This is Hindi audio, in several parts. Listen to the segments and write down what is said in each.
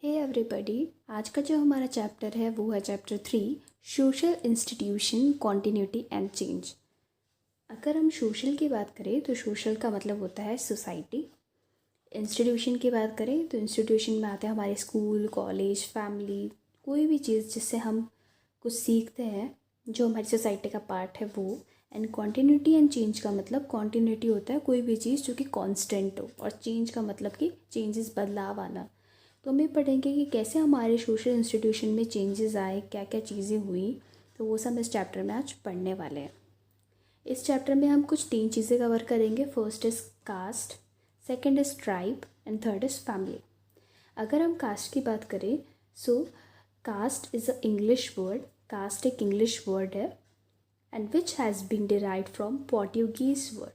हे एवरीबॉडी, आज का जो हमारा चैप्टर है वो है chapter 3, social institution continuity and change. अगर हम सोशल की बात करें तो सोशल का मतलब होता है सोसाइटी। इंस्टीट्यूशन की बात करें तो इंस्टीट्यूशन में आते हैं हमारे स्कूल, कॉलेज, फैमिली, कोई भी चीज़ जिससे हम कुछ सीखते हैं जो हमारी सोसाइटी का पार्ट है वो। एंड कॉन्टिन्यूटी एंड चेंज का मतलब कॉन्टिन्यूटी होता है कोई भी चीज़ जो कि कांस्टेंट हो, और चेंज का मतलब कि चेंजेस, बदलाव आना। तो हम ये पढ़ेंगे कि कैसे हमारे सोशल इंस्टीट्यूशन में चेंजेस आए, क्या क्या चीज़ें हुई। तो वो सब इस चैप्टर में आज पढ़ने वाले हैं। इस चैप्टर में हम कुछ 3 चीज़ें कवर करेंगे। First is caste, second is tribe and third is family. अगर हम कास्ट की बात करें so caste is a English word. Caste एक इंग्लिश वर्ड है and which has been derived from Portuguese word.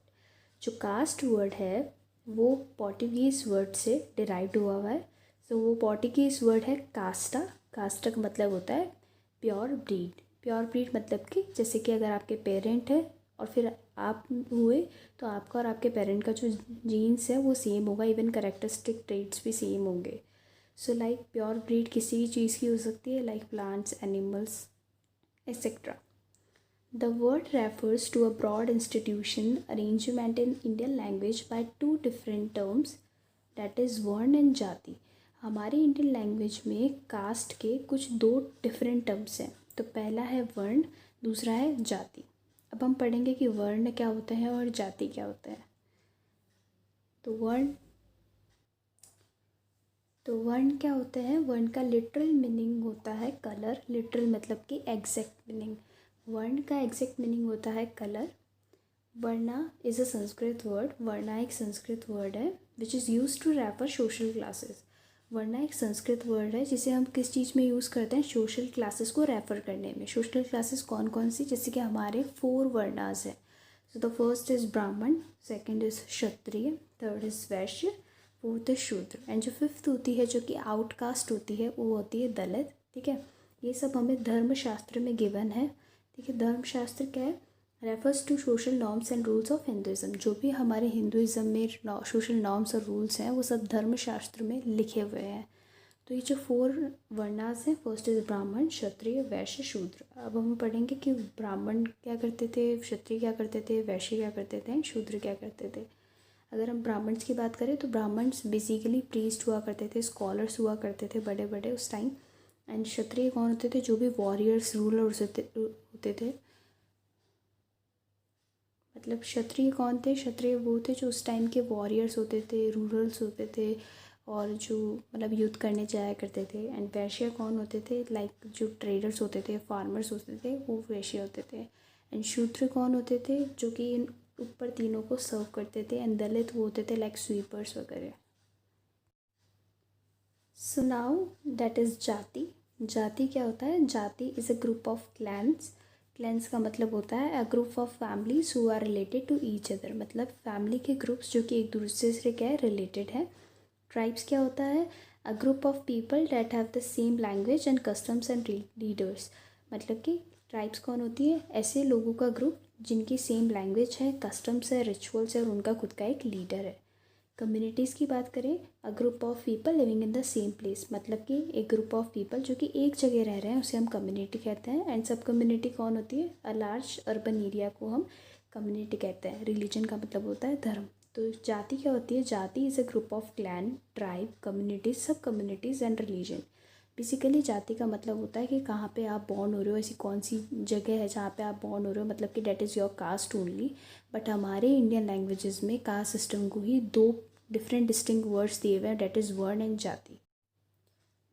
जो कास्ट वर्ड है वो पोर्टुगीज़ वर्ड से डिराइव्ड हुआ है। तो वो पोर्टुगीज़ वर्ड है कास्टा। कास्टा का मतलब होता है प्योर ब्रीड। प्योर ब्रीड मतलब कि जैसे कि अगर आपके पेरेंट है और फिर आप हुए तो आपका और आपके पेरेंट का जो जीन्स है वो सेम होगा, इवन करेक्टरिस्टिक ट्रेट्स भी सेम होंगे। सो लाइक प्योर ब्रीड किसी भी चीज़ की हो सकती है, like plants, animals, etcetera. The word refers to a broad institution arrangement in Indian language by two different terms, that is वर्ण and जाति. हमारी इंडियन लैंग्वेज में कास्ट के कुछ 2 डिफरेंट टर्म्स हैं। तो पहला है वर्ण, दूसरा है जाति। अब हम पढ़ेंगे कि वर्ण क्या होता है और जाति क्या होता है। तो वर्ण क्या होता है? वर्ण का लिटरल मीनिंग होता है कलर। लिटरल मतलब कि एग्जैक्ट मीनिंग। वर्ण का एग्जैक्ट मीनिंग होता है कलर। वर्णा इज़ अ संस्कृत वर्ड। वर्णा एक संस्कृत वर्ड है which is use to refer social classes. Varna एक संस्कृत वर्ड है जिसे हम किस चीज़ में यूज़ करते हैं? सोशल क्लासेस को रेफ़र करने में। सोशल क्लासेस कौन कौन सी? जैसे कि हमारे 4 वर्णास हैं। सो द फर्स्ट इज़ ब्राह्मण, second is Kshatriya, third is Vysya, fourth is शूद्र, एंड जो फिफ्थ होती है जो कि आउटकास्ट होती है वो होती है दलित। ठीक है, ये सब हमें धर्मशास्त्र में गिवन है। ठीक है, धर्मशास्त्र क्या है? Refers to social norms and rules of Hinduism. जो भी हमारे हिंदुज़म में सोशल नॉर्म्स और रूल्स हैं वो सब धर्मशास्त्र में लिखे हुए हैं। तो ये जो 4 वर्णास हैं, फर्स्ट इज ब्राह्मण, क्षत्रिय, वैश्य, शूद्र। अब हम पढ़ेंगे कि ब्राह्मण क्या करते थे, क्षत्रिय क्या करते थे, वैश्य क्या करते थे, शूद्र क्या करते थे। अगर हम ब्राह्मण्स की बात करें तो ब्राह्मण्स बेसिकली प्रीस्ट हुआ करते थे, स्कॉलर्स हुआ करते थे बड़े बड़े उस टाइम। एंड क्षत्रिय कौन होते थे? जो भी वॉरियर्स, रूलर्स होते थे। मतलब क्षत्रिय कौन थे? क्षत्रिय वो थे जो उस टाइम के वॉरियर्स होते थे, रूरल्स होते थे, और जो मतलब युद्ध करने जाया करते थे। एंड वैश्य कौन होते थे? लाइक जो ट्रेडर्स होते थे, फार्मर्स होते थे, वो वैश्य होते थे। एंड शूद्र कौन होते थे? जो कि इन ऊपर तीनों को सर्व करते थे। एंड दलित वो होते थे लाइक स्वीपर्स वगैरह। सो नाउ दैट इज़ जाति। जाति क्या होता है? Jati is a group of clans. Clans का मतलब होता है a group of families who are related to each other. मतलब फैमिली के ग्रुप्स जो कि एक दूसरे से क्या है? रिलेटेड है। ट्राइब्स क्या होता है? A group of people that have the same language and customs and leaders. मतलब कि ट्राइब्स कौन होती है? ऐसे लोगों का ग्रुप जिनकी सेम लैंग्वेज है, कस्टम्स है, रिचुअल्स है और उनका खुद का एक लीडर है। कम्युनिटीज़ की बात करें, अ group of people living in the same place. मतलब कि एक ग्रुप ऑफ पीपल जो कि एक जगह रह रहे हैं उसे हम कम्युनिटी कहते हैं। एंड सब कम्युनिटी कौन होती है? अ लार्ज अर्बन एरिया को हम कम्युनिटी कहते हैं। रिलीजन का मतलब होता है धर्म। तो जाति क्या होती है? Jati is a group of clan, tribe, communities, सब कम्युनिटीज़ एंड रिलीजन। बेसिकली जाति का मतलब होता है कि कहाँ पे आप बॉर्न हो रहे हो, ऐसी कौन सी जगह है जहाँ पे आप बॉर्न हो रहे हो, मतलब कि that is your caste only. But हमारे इंडियन लैंग्वेजेस में कास्ट सिस्टम को ही 2 डिफरेंट डिस्टिंक्ट वर्ड्स दिए हुए हैं, that is varna and jati.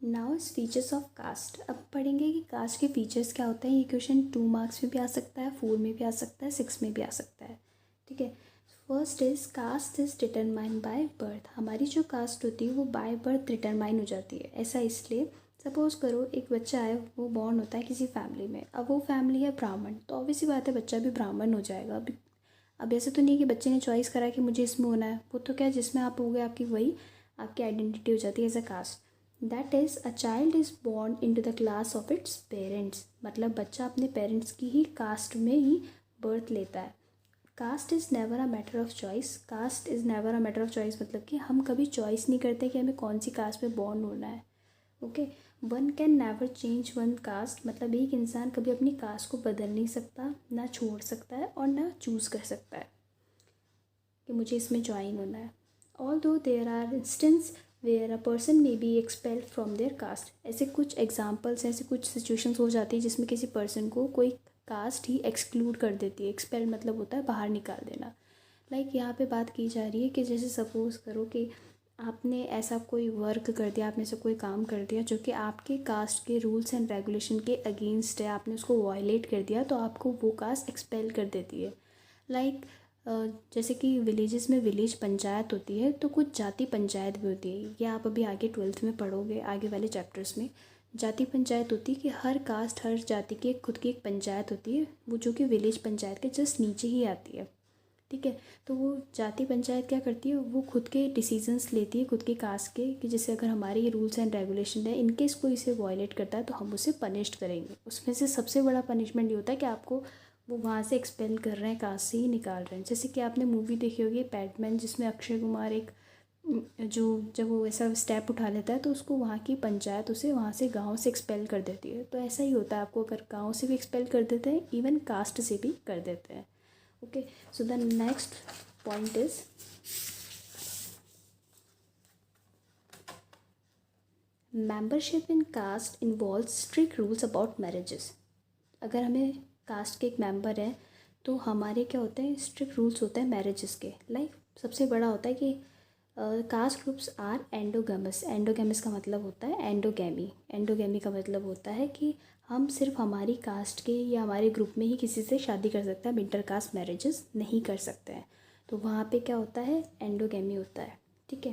Now is features of caste. अब पढ़ेंगे कि कास्ट के फीचर्स क्या होते हैं। ये क्वेश्चन 2 मार्क्स में भी आ सकता है, 4 में भी आ सकता है, 6 में भी आ सकता है। ठीक है, first is caste is determined by birth. हमारी जो कास्ट होती है वो बाय बर्थ डिटरमाइन हो जाती है। ऐसा इसलिए, सपोज करो एक बच्चा है, वो बॉर्न होता है किसी फैमिली में। अब वो फैमिली है ब्राह्मण, तो ऑब्वियसली बात है बच्चा भी ब्राह्मण हो जाएगा। अब ऐसे तो नहीं कि बच्चे ने चॉइस करा कि मुझे इसमें होना है। वो तो क्या, जिसमें आप हो गए आपकी वही आपकी आइडेंटिटी हो जाती है as a caste. That is a child is born into the class of its parents. मतलब बच्चा अपने पेरेंट्स की ही कास्ट में ही बर्थ लेता है। Caste is never a matter of choice. Caste is never a matter of choice मतलब कि हम कभी चॉइस नहीं करते कि हमें कौन सी कास्ट में बॉर्न होना है। Okay, one can never change one cast, मतलब एक इंसान कभी अपनी कास्ट को बदल नहीं सकता, ना छोड़ सकता है और ना चूज़ कर सकता है कि मुझे इसमें ज्वाइन होना है। Although there are instances where a person may be expelled from their caste, ऐसे कुछ एग्जाम्पल्स हैं, ऐसे कुछ सिचुएशंस हो जाती है जिसमें किसी पर्सन को कोई कास्ट ही एक्सक्लूड कर देती है। एक्सपेल मतलब होता है बाहर निकाल देना। लाइक यहाँ पे बात की जा रही है कि जैसे सपोज़ करो कि आपने ऐसा कोई वर्क कर दिया, आपने ऐसा कोई काम कर दिया जो कि आपके कास्ट के रूल्स एंड रेगुलेशन के अगेंस्ट है, आपने उसको वायलेट कर दिया, तो आपको वो कास्ट एक्सपेल कर देती है। लाइक जैसे कि विलेजेस में विलेज पंचायत होती है, तो कुछ जाति पंचायत भी होती है। ये आप अभी आगे 12th में पढ़ोगे, आगे वाले चैप्टर्स में। जाति पंचायत होती है कि हर कास्ट हर जाति की खुद की एक पंचायत होती है, वो जो कि विलेज पंचायत के जस्ट नीचे ही आती है। ठीक है, तो वो जाति पंचायत क्या करती है, वो खुद के डिसीजंस लेती है खुद के कास्ट के, कि जैसे अगर हमारे ये रूल्स एंड रेगुलेशन है, इनकेस कोई इसे वायलेट करता है तो हम उसे पनिश करेंगे। उसमें से सबसे बड़ा पनिशमेंट ये होता है कि आपको वो वहाँ से एक्सपेल कर रहे हैं, कास्ट से ही निकाल रहे हैं। जैसे कि आपने मूवी देखी होगी पैडमैन, जिसमें अक्षय कुमार एक जो जब वो ऐसा स्टेप उठा लेता है तो उसको वहाँ की पंचायत उसे वहाँ से गांव से एक्सपेल कर देती है। तो ऐसा ही होता है, आपको अगर गांव से भी एक्सपेल कर देते हैं, इवन कास्ट से भी कर देते हैं। Okay, so the next point is membership in caste involve strict rules about marriages. अगर हमें कास्ट के एक मेंबर हैं तो हमारे क्या होते हैं, स्ट्रिक्ट रूल्स होते हैं मैरिजेस के। लाइक सबसे बड़ा होता है कि caste groups are endogamous. Endogamous का मतलब होता है एंडोगेमी। एंडोगेमी का मतलब होता है कि हम सिर्फ हमारी कास्ट के या हमारे ग्रुप में ही किसी से शादी कर सकते हैं, हम इंटर कास्ट मैरिजेस नहीं कर सकते हैं। तो वहाँ पे क्या होता है, एंडोगेमी होता है। ठीक है,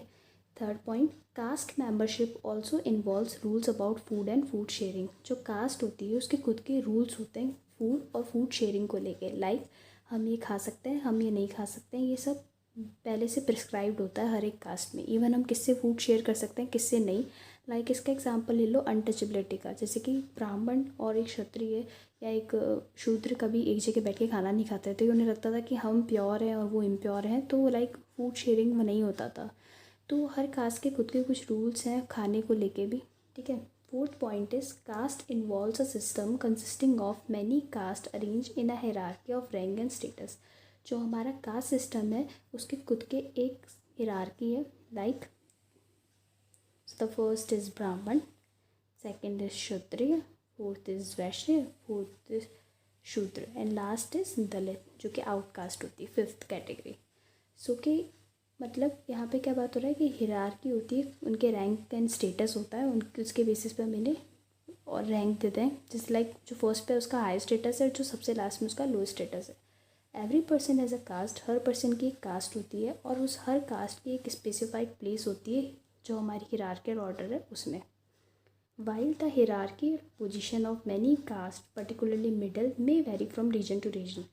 third point, caste membership also involves rules about food and food sharing. जो कास्ट होती है उसके खुद के रूल्स होते हैं फूड और फूड शेयरिंग को लेके। लाइक हम ये खा सकते हैं, हम ये नहीं खा सकते हैं, ये सब पहले से प्रिस्क्राइब्ड होता है हर एक कास्ट में। इवन हम किससे फूड शेयर कर सकते हैं, किससे नहीं। लाइक इसका एग्जांपल ले लो अनटचेबिलिटी का, जैसे कि ब्राह्मण और एक क्षत्रिय या एक शूद्र कभी एक जगह बैठ के खाना नहीं खाते थे, उन्हें लगता था कि हम प्योर हैं और वो इम्प्योर हैं, तो लाइक फूड शेयरिंग में नहीं होता था। तो हर कास्ट के खुद के कुछ रूल्स हैं खाने को लेके भी। ठीक है, fourth point is caste involves a system consisting of many caste arrange in a hierarchy of rank and status. जो हमारा कास्ट सिस्टम है उसके खुद के एक हायरार्की है। लाइक द फर्स्ट इज ब्राह्मण, second is Kshatriya, fourth is Vysya, fourth is शूद्र एंड लास्ट इज दलित, जो कि आउटकास्ट होती है, फिफ्थ कैटेगरी। सो कि मतलब यहाँ पे क्या बात हो रहा है कि हिरार्की होती है, उनके रैंक एंड स्टेटस होता है, उनके उसके बेसिस पे हम इन्हें और रैंक देते हैं। जैसे लाइक जो फर्स्ट पे उसका हाई स्टेटस है, जो सबसे लास्ट में उसका लो स्टेटस है। Every person has a caste, हर पर्सन की एक कास्ट होती है और उस हर कास्ट की एक स्पेसिफाइड प्लेस होती है जो हमारी हिरार्कियल ऑर्डर है उसमें। While the hierarchy position of many caste particularly middle may vary from region to region.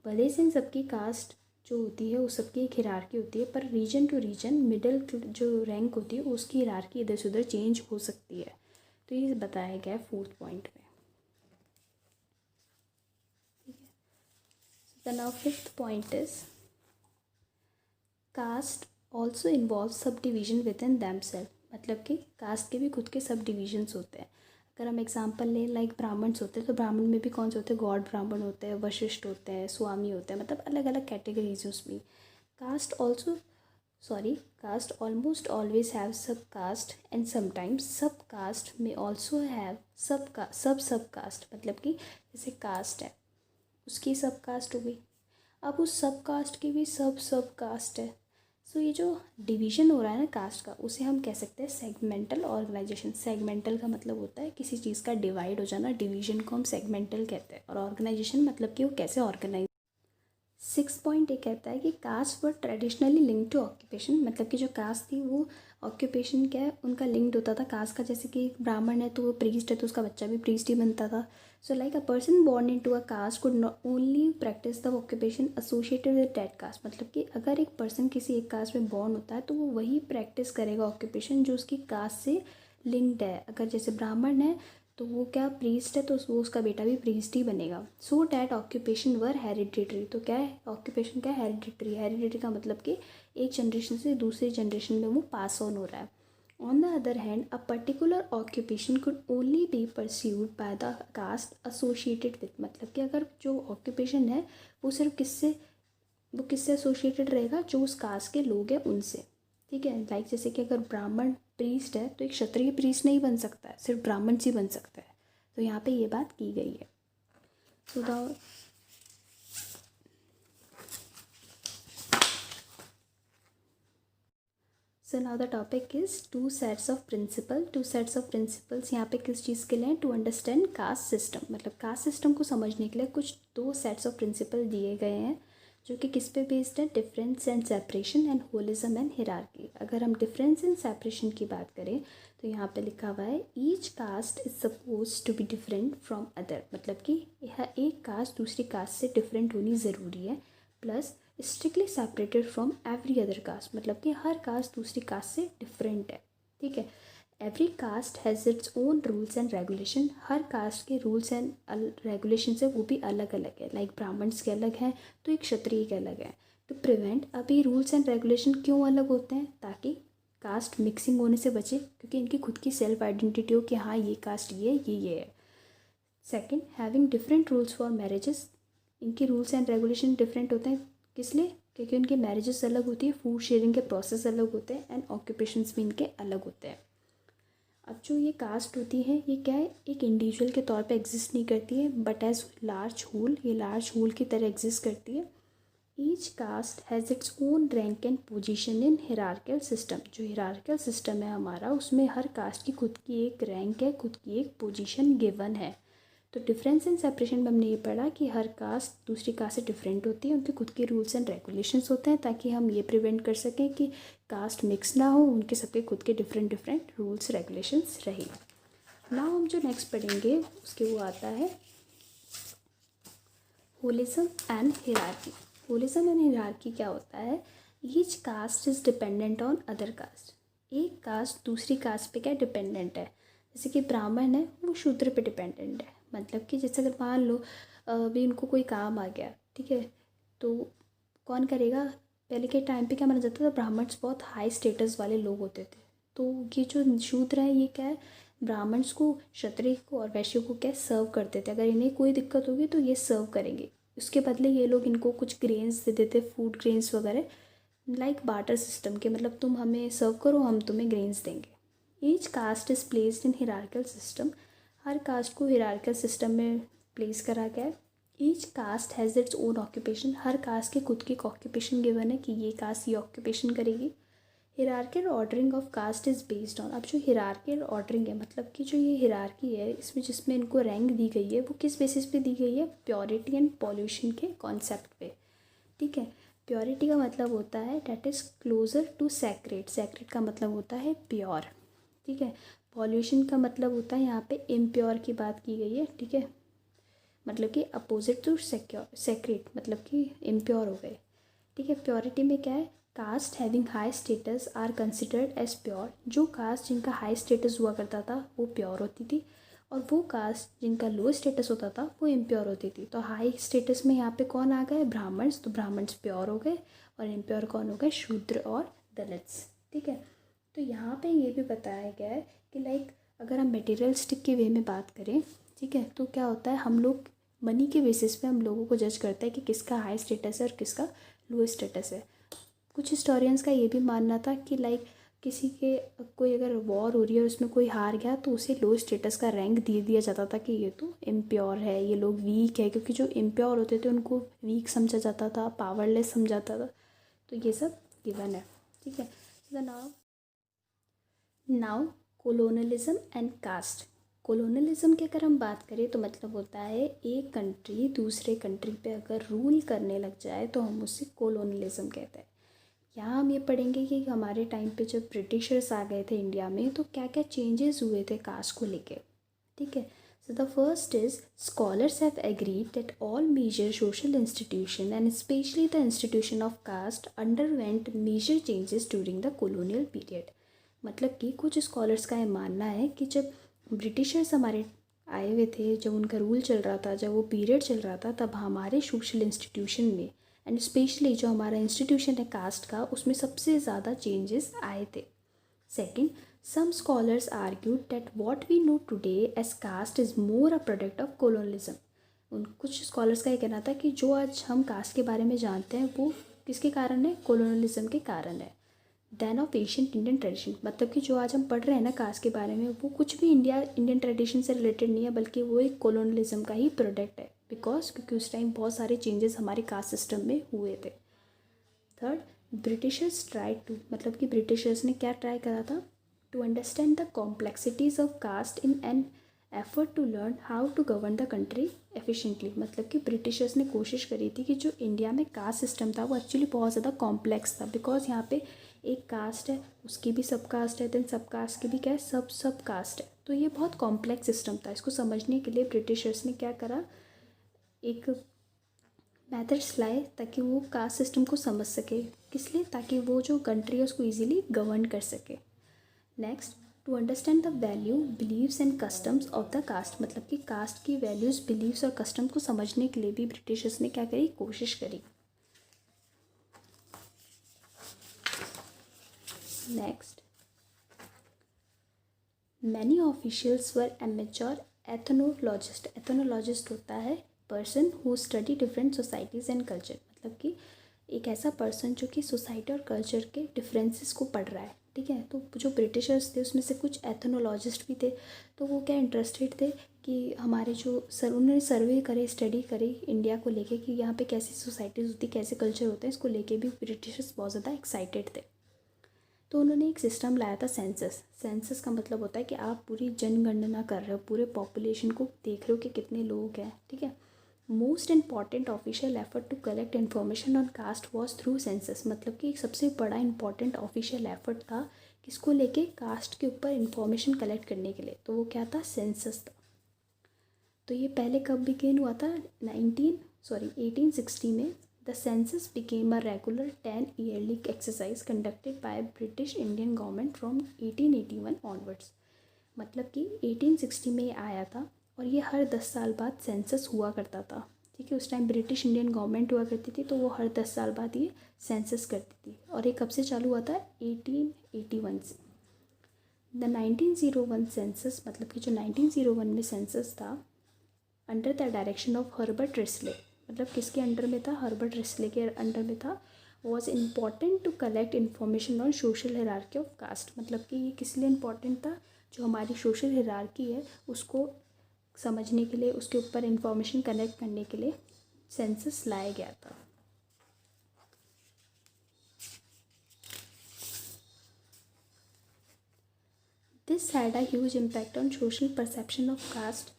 भले से इन सबकी कास्ट जो होती है उस सबकी एक हिरार्की होती है, पर रीजन टू रीजन मिडल जो रैंक होती है उसकी हिरार्की इधर से उधर चेंज हो सकती है। तो ये बताया गया है फोर्थ पॉइंट में। ठीक है, so now fifth point is caste also involve sub division within themselves. मतलब कि कास्ट के भी खुद के सब डिविजन्स होते हैं। अगर हम एग्जांपल लें, लाइक ब्राह्मण्स होते हैं, तो ब्राह्मण में भी कौन से होते हैं, गॉड ब्राह्मण होते हैं, वशिष्ठ होते हैं, स्वामी होते हैं, मतलब अलग अलग कैटेगरीज उसमें। Caste also caste almost always have sub caste and sometimes sub caste में ऑल्सो हैव सब कास्ट। मतलब कि जैसे कास्ट है उसकी सब कास्ट हो गई, अब उस सब कास्ट की भी सब कास्ट है। सो ये जो डिवीज़न हो रहा है ना कास्ट का, उसे हम कह सकते हैं सेगमेंटल ऑर्गेनाइजेशन। सेगमेंटल का मतलब होता है किसी चीज़ का डिवाइड हो जाना, डिवीज़न को हम सेगमेंटल कहते हैं। और ऑर्गेनाइजेशन मतलब कि वो कैसे ऑर्गेनाइज। 6 पॉइंट ये कहता है कि caste were traditionally link to occupation. मतलब कि जो कास्ट थी वो ऑक्यूपेशन क्या है उनका लिंक्ड होता था कास्ट का। जैसे कि ब्राह्मण है तो वो प्रीस्ट है तो उसका बच्चा भी प्रीस्ट ही बनता था। So like a person born into a caste could not only practice the occupation associated with that caste. मतलब कि अगर एक पर्सन किसी एक कास्ट में बॉर्न होता है तो वो वही प्रैक्टिस करेगा ऑक्यूपेशन जो उसकी कास्ट से लिंक्ड है। अगर जैसे ब्राह्मण है तो वो क्या प्रीस्ट है तो वो उसका बेटा भी प्रीस्ट ही बनेगा। So that occupation were hereditary. तो क्या है ऑक्यूपेशन, क्या हेरिडिटरी। हेरिडिटरी का मतलब कि एक जनरेशन से दूसरी जनरेशन में वो पास ऑन हो रहा है। On the other hand, a particular occupation could only be pursued by the caste associated with, मतलब कि अगर जो occupation है वो सिर्फ किससे एसोसिएटेड रहेगा, जो उस कास्ट के लोग हैं उनसे, ठीक है। लाइक जैसे कि अगर ब्राह्मण प्रीस्ट है तो एक क्षत्रिय प्रीस्ट नहीं बन सकता है, सिर्फ ब्राह्मण ही बन सकता है। तो यहाँ पे ये बात की गई है। So the so now the topic is two sets of principle. Two sets of principles यहाँ पे किस चीज़ के लिए हैं, टू अंडरस्टैंड कास्ट सिस्टम, मतलब कास्ट सिस्टम को समझने के लिए कुछ दो सेट्स ऑफ प्रिंसिपल दिए गए हैं जो कि किस पे बेस्ड है, difference and separation and holism and hierarchy. अगर हम डिफरेंस एंड सेपरेशन की बात करें तो यहाँ पे लिखा हुआ है each caste is suppose to be different from other, मतलब कि यह एक कास्ट दूसरी कास्ट से डिफरेंट होनी ज़रूरी है, plus strictly separated from every other caste, मतलब कि हर कास्ट दूसरी कास्ट से डिफरेंट है, ठीक है। Every caste has its own rules and regulation, हर कास्ट के रूल्स एंड रेगुलेशन है वो भी अलग अलग है। लाइक ब्राह्मण्स के अलग हैं तो एक क्षत्रिय के अलग है। टू प्रिवेंट, अभी रूल्स एंड रेगुलेशन क्यों अलग होते हैं, ताकि कास्ट मिक्सिंग होने से बचे, क्योंकि इनकी खुद की सेल्फ आइडेंटिटी हो कि हाँ ये कास्ट ये है। Second, having different rules for marriages, इनके रूल्स एंड रेगुलेशन डिफरेंट होते हैं, किस लिए, क्योंकि उनकी मैरिजेस अलग होती है, फूड शेयरिंग के प्रोसेस अलग होते हैं एंड ऑक्यूपेशंस भी इनके अलग होते हैं। अब जो ये कास्ट होती है ये क्या है, एक इंडिविजुअल के तौर पे एग्जिस्ट नहीं करती है, बट एज लार्ज होल, ये लार्ज होल की तरह एग्जिस्ट करती है। Each caste has its own rank and position in hierarchical system, जो हिरार्किकल सिस्टम है हमारा उसमें हर कास्ट की खुद की एक रैंक है, खुद की एक पोजीशन गिवन है। तो डिफरेंस एंड सेपरेशन में हमने ये पढ़ा कि हर कास्ट दूसरी कास्ट से डिफरेंट होती है, उनके खुद के रूल्स एंड रेगुलेशंस होते हैं, ताकि हम ये प्रिवेंट कर सकें कि कास्ट मिक्स ना हो, उनके सबके खुद के डिफरेंट रूल्स रेगुलेशंस रहे। नाउ हम जो नेक्स्ट पढ़ेंगे उसके वो आता है holism and hierarchy. Holism and hierarchy क्या होता है, each caste is dependent on other caste, एक कास्ट दूसरी कास्ट पे क्या डिपेंडेंट है, जैसे कि ब्राह्मण है वो शूद्र पे डिपेंडेंट है, मतलब कि जैसे अगर मान लो अभी उनको कोई काम आ गया, ठीक है, तो कौन करेगा, पहले के टाइम पे क्या माना जाता था, ब्राह्मण्स बहुत हाई स्टेटस वाले लोग होते थे, तो ये जो शूद्र है ये क्या है, ब्राह्मण्स को, क्षत्रिय को और वैश्यों को क्या सर्व करते थे, अगर इन्हें कोई दिक्कत होगी तो ये सर्व करेंगे, उसके बदले ये लोग इनको कुछ ग्रेन्स दे देते, फूड ग्रेन्स वगैरह, लाइक बार्टर सिस्टम के, मतलब तुम हमें सर्व करो हम तुम्हें ग्रेन्स देंगे। Each caste is placed in hierarchical system, हर कास्ट को हिरार्किकल सिस्टम में प्लेस करा गया है। Each caste has its own occupation, हर कास्ट के खुद की ऑक्यूपेशन गिवन है कि ये कास्ट ये ऑक्यूपेशन करेगी। Hierarchical ordering of caste is based on, अब जो हिरार्किकल ऑर्डरिंग है, मतलब कि जो ये हिरार्की है इसमें जिसमें इनको रैंक दी गई है वो किस बेसिस पे दी गई है, प्योरिटी एंड पॉल्यूशन के कॉन्सेप्ट पे, ठीक है। प्योरिटी का मतलब होता है that is closer to sacred, sacred का मतलब होता है प्योर, ठीक है। पॉल्यूशन का मतलब होता है यहाँ पे इम्प्योर की बात की गई है, ठीक है, मतलब कि अपोजिट टू सैक्रेड, मतलब कि इम्प्योर हो गए, ठीक है। प्योरिटी में क्या है, caste having high status are considered as pure, जो कास्ट जिनका हाई स्टेटस हुआ करता था वो प्योर होती थी, और वो कास्ट जिनका लो स्टेटस होता था वो इम्प्योर होती थी। तो हाई स्टेटस में यहाँ पे कौन आ गए, ब्राह्मण्स, तो ब्राह्मण्स प्योर हो गए, और इम्प्योर कौन हो गए, शूद्र और दलित्स, ठीक है। तो यहाँ पे ये भी बताया गया है कि लाइक अगर हम मटेरियलिस्टिक के वे में बात करें, ठीक है, तो क्या होता है, हम लोग मनी के बेसिस पे हम लोगों को जज करते हैं कि किसका हाई स्टेटस है और किसका लो स्टेटस है। कुछ हिस्टोरियंस का ये भी मानना था कि लाइक किसी के कोई अगर वॉर हो रही है और उसमें कोई हार गया तो उसे लो स्टेटस का रैंक दे दिया जाता था कि ये तो इम्प्योर है, ये लोग वीक है, क्योंकि जो इम्प्योर होते थे उनको वीक समझा जाता था, पावरलेस समझा जाता था। तो ये सब गिवन है, ठीक है। Now colonialism and caste. Colonialism की अगर हम बात करें तो मतलब होता है एक कंट्री दूसरे कंट्री पे अगर रूल करने लग जाए तो हम उसे कोलोनलिज्म कहते हैं। यहाँ हम ये पढ़ेंगे कि हमारे टाइम पे जब ब्रिटिशर्स आ गए थे इंडिया में तो क्या क्या चेंजेस हुए थे कास्ट को लेके, ठीक है। So the first is scholars have agreed that all major social institution and especially the institution of caste underwent major changes during the colonial period। मतलब कि कुछ स्कॉलर्स का ये मानना है कि जब ब्रिटिशर्स हमारे आए हुए थे, जब उनका रूल चल रहा था, जब वो पीरियड चल रहा था, तब हमारे सोशल इंस्टीट्यूशन में एंड स्पेशली जो हमारा इंस्टीट्यूशन है कास्ट का उसमें सबसे ज़्यादा चेंजेस आए थे। Second, Some scholars argued that what we know today as caste is more a product of colonialism. उन कुछ स्कॉलर्स का ये कहना था कि जो आज हम कास्ट के बारे में जानते हैं वो किसके कारण है, कोलोनलिज्म के कारण है, than of ancient Indian tradition. मतलब कि जो आज हम पढ़ रहे हैं ना कास्ट के बारे में, वो कुछ भी इंडियन ट्रेडिशन से रिलेटेड नहीं है, बल्कि वो एक कोलोनलिज्म का ही प्रोडक्ट है, बिकॉज क्योंकि उस टाइम बहुत सारे चेंजेस हमारे कास्ट सिस्टम में हुए थे। थर्ड, ब्रिटिशर्स ट्राई टू, मतलब कि ब्रिटिशर्स ने क्या ट्राई करा था, to understand the complexities of caste in an effort to learn how to govern the country efficiently. मतलब कि ब्रिटिशर्स ने कोशिश करी थी कि जो इंडिया में कास्ट सिस्टम था वो एक्चुअली बहुत ज़्यादा कॉम्प्लेक्स था, बिकॉज यहाँ पे एक कास्ट है, उसकी भी सब कास्ट है, देन सब कास्ट की भी क्या है, सब कास्ट है, तो ये बहुत कॉम्प्लेक्स सिस्टम था। इसको समझने के लिए ब्रिटिशर्स ने क्या करा, एक मेथड्स लाए ताकि वो कास्ट सिस्टम को समझ सके। किस लिए, ताकि वो जो कंट्री है उसको ईजिली गवर्न कर सके। Next, to understand the value beliefs and customs of the caste. मतलब कि कास्ट की वैल्यूज़, बिलीव्स और कस्टम्स को समझने के लिए भी ब्रिटिशर्स ने क्या करी, कोशिश करी। नेक्स्ट, मैनी ऑफिशियल्स वर एमेच्योर एथनोलॉजिस्ट। एथनोलॉजिस्ट होता है person who study different societies and culture. मतलब कि एक ऐसा पर्सन जो कि सोसाइटी और कल्चर के डिफरेंसेस को पढ़ रहा है, ठीक है। तो जो ब्रिटिशर्स थे उसमें से कुछ एथनोलॉजिस्ट भी थे, तो वो क्या इंटरेस्टेड थे कि हमारे जो उन्होंने सर्वे करे, स्टडी करी इंडिया को लेके कि यहाँ पे कैसी सोसाइटीज़ होती, कैसे कल्चर होते हैं, इसको लेके भी ब्रिटिशर्स बहुत ज़्यादा एक्साइटेड थे। तो उन्होंने एक सिस्टम लाया था सेंसस। सेंसस का मतलब होता है कि आप पूरी जनगणना कर रहे हो, पूरे पॉपुलेशन को देख रहे हो कि कितने लोग हैं, ठीक है। Most important official effort to collect information on caste was through census. मतलब कि एक सबसे बड़ा इंपॉर्टेंट ऑफिशियल एफर्ट था किसको लेके, कास्ट के ऊपर इंफॉर्मेशन कलेक्ट करने के लिए, तो वो क्या था, सेंसस था। तो ये पहले कब बिगेन हुआ था, 1860 में। The census became a regular 10 yearly exercise conducted by British Indian government from 1881 onwards. मतलब कि 1860 में ये आया था और ये हर 10 साल बाद सेंसस हुआ करता था, ठीक है। उस टाइम ब्रिटिश इंडियन गवर्नमेंट हुआ करती थी, तो वो हर 10 साल बाद ये सेंसस करती थी। और ये कब से चालू हुआ था, 1881 से। द 1901 सेंसस, मतलब कि जो 1901 में सेंसस था, under the direction of Herbert Risley. मतलब किसके अंडर में था, हर्बर्ट रिस्ले के अंडर में था। Was important to collect information on social hierarchy of caste. मतलब कि ये किस लिए इम्पॉर्टेंट था, जो हमारी सोशल हायरार्की है उसको समझने के लिए, उसके ऊपर इंफॉर्मेशन कलेक्ट करने के लिए सेंसस लाया गया था। This had a huge impact on social perception of caste.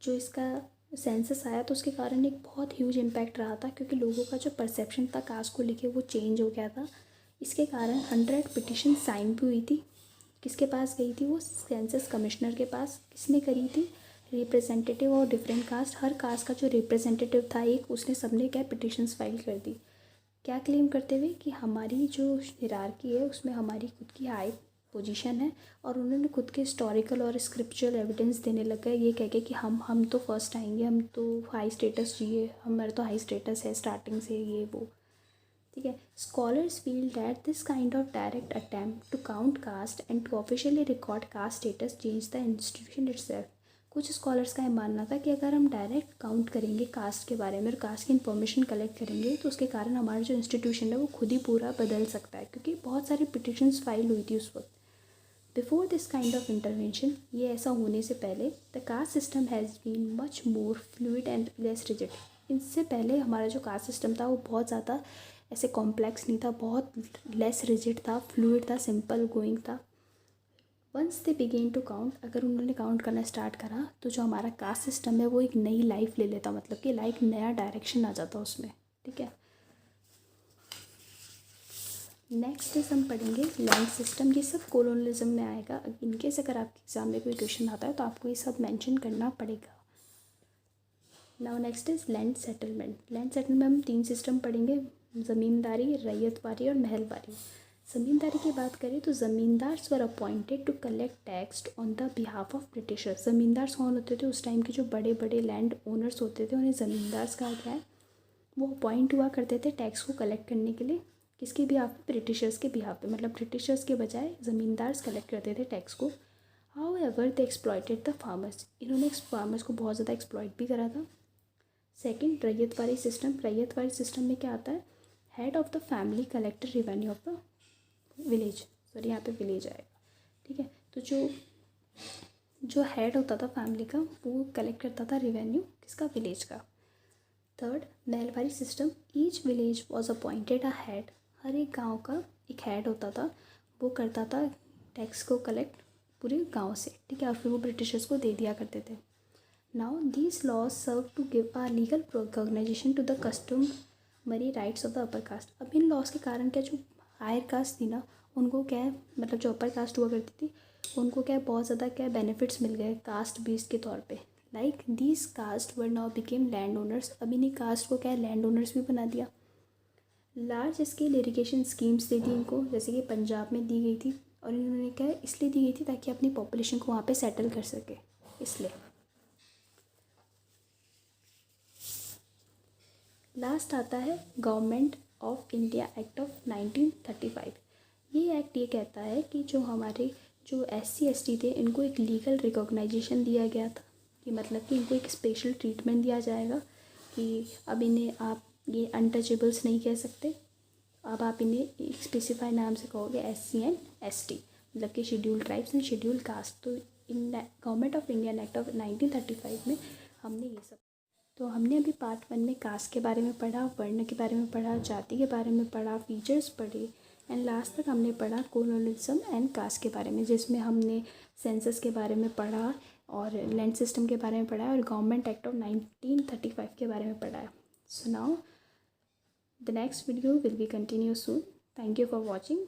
जो इसका सेंसस आया तो उसके कारण एक बहुत ह्यूज इम्पैक्ट रहा था, क्योंकि लोगों का जो परसेप्शन था कास्ट को लेके वो चेंज हो गया था। इसके कारण 100 पिटिशन साइन भी हुई थी। किसके पास गई थी वो, सेंसस कमिश्नर के पास। किसने करी थी, रिप्रेजेंटेटिव और डिफरेंट कास्ट, हर कास्ट का जो रिप्रेजेंटेटिव था एक, उसने सबने क्या पिटिशन्स फाइल कर दी। क्या क्लेम करते हुए कि हमारी जो हिरार्की है उसमें हमारी खुद की हाई पोजीशन है, और उन्होंने खुद के हिस्टोरिकल और स्क्रिप्चुअल एविडेंस देने लग गए, ये कह के कि हम तो फर्स्ट आएंगे, हम तो हाई स्टेटस चाहिए, हमारा तो हाई स्टेटस है स्टार्टिंग से, ये वो, ठीक है। Scholars feel that this kind of direct attempt to count caste and to officially record caste status change the institution itself. कुछ स्कॉलर्स का ये मानना था कि अगर हम डायरेक्ट काउंट करेंगे कास्ट के बारे में और कास्ट की इन्फॉर्मेशन कलेक्ट करेंगे तो उसके कारण हमारा जो इंस्टीट्यूशन है वो खुद ही पूरा बदल सकता है, क्योंकि बहुत सारी पिटिशन्स फाइल हुई थी उस वक्त। Before this kind of intervention, ये ऐसा होने से पहले, the caste system has been much more fluid and less rigid. इससे पहले हमारा जो कास्ट सिस्टम था वो बहुत ज़्यादा ऐसे कॉम्प्लेक्स नहीं था, बहुत लेस रिजिड था, फ्लूइड था, सिंपल गोइंग था। Once they began to count, अगर उन्होंने काउंट करना स्टार्ट करा तो जो हमारा कास्ट सिस्टम है वो एक नई लाइफ ले लेता, मतलब कि लाइक नया डायरेक्शन आ जाता उसमें, ठीक है। नेक्स्ट इज हम पढ़ेंगे लैंड सिस्टम। ये सब कोलोनलिज्म में आएगा। इनकेस अगर आपके एग्जाम में कोई क्वेश्चन आता है तो आपको ये सब मेंशन करना पड़ेगा। Now next is land settlement. Land settlement में हम 3 सिस्टम पढ़ेंगे, ज़मींदारी, रैयतवारी और महलवारी। ज़मींदारी की बात करें तो zamindars were appointed to collect tax on the behalf of Britishers. Zamindars कौन होते थे, उस टाइम के जो बड़े बड़े लैंड ओनर्स होते थे उन्हें ज़मींदार्स कहा गया है। वो अपॉइंट हुआ करते थे टैक्स को कलेक्ट करने के लिए किसके बिहाफ पे? ब्रिटिशर्स के बिहाफ पे, मतलब ब्रिटिशर्स के बजाय ज़मींदार कलेक्ट करते थे टैक्स को। How ever they exploited the farmers, इन्होंने फार्मर्स को बहुत ज़्यादा एक्सप्लॉयट भी करा था। Second, ryotwari system. Ryotwari system में क्या आता है? Head of the family collector revenue of the village, sorry यहाँ पे विलेज आएगा, ठीक है। तो जो हेड होता था फैमिली का वो कलेक्ट करता था रिवेन्यू किसका? विलेज का। Third, Mahalwari system. Each village was appointed a head, हर एक गांव का एक हेड होता था, वो करता था टैक्स को कलेक्ट पूरे गांव से, ठीक है, और फिर वो ब्रिटिशर्स को दे दिया करते थे। Now these laws serve to give a legal recognisation to the customary rights of the upper caste. अब इन लॉज के कारण क्या, जो हायर कास्ट थी ना उनको क्या है, मतलब जो अपर कास्ट हुआ करती थी उनको क्या है, बहुत ज़्यादा क्या बेनिफिट्स मिल गए कास्ट बेस्ड के तौर पे। Like these caste were now became land owners, अब इन्हीं कास्ट को क्या है लैंड ओनर्स भी बना दिया। लार्ज स्केल इरिगेशन स्कीम्स दे दी इनको, जैसे कि पंजाब में दी गई थी, और इन्होंने क्या है इसलिए दी गई थी ताकि अपनी पॉपुलेशन को वहाँ पे सेटल कर सके, इसलिए। लास्ट आता है government of India Act of 1935। ये एक्ट ये कहता है कि जो हमारे जो SC ST थे इनको एक लीगल रिकॉग्नाइजेशन दिया गया था, कि मतलब कि इनको एक स्पेशल ट्रीटमेंट दिया जाएगा कि अब इन्हें आप ये अनटचेबल्स नहीं कह सकते, अब आप इन्हें एक स्पेसिफाई नाम से कहोगे SC एंड ST, मतलब कि scheduled tribes and scheduled caste. तो in Government of India Act of 1935 में हमने ये सब, तो हमने अभी पार्ट 1 में कास्ट के बारे में पढ़ा, वर्ण के बारे में पढ़ा, जाति के बारे में पढ़ा, फीचर्स पढ़े, एंड लास्ट तक हमने पढ़ा कोलोनिज्म एंड कास्ट के बारे में, जिसमें हमने सेंसस के बारे में पढ़ा और लैंड सिस्टम के बारे में पढ़ा है और गवर्नमेंट एक्ट ऑफ 1935 के बारे में पढ़ा है। So now the next video will be continue soon. Thank you for watching.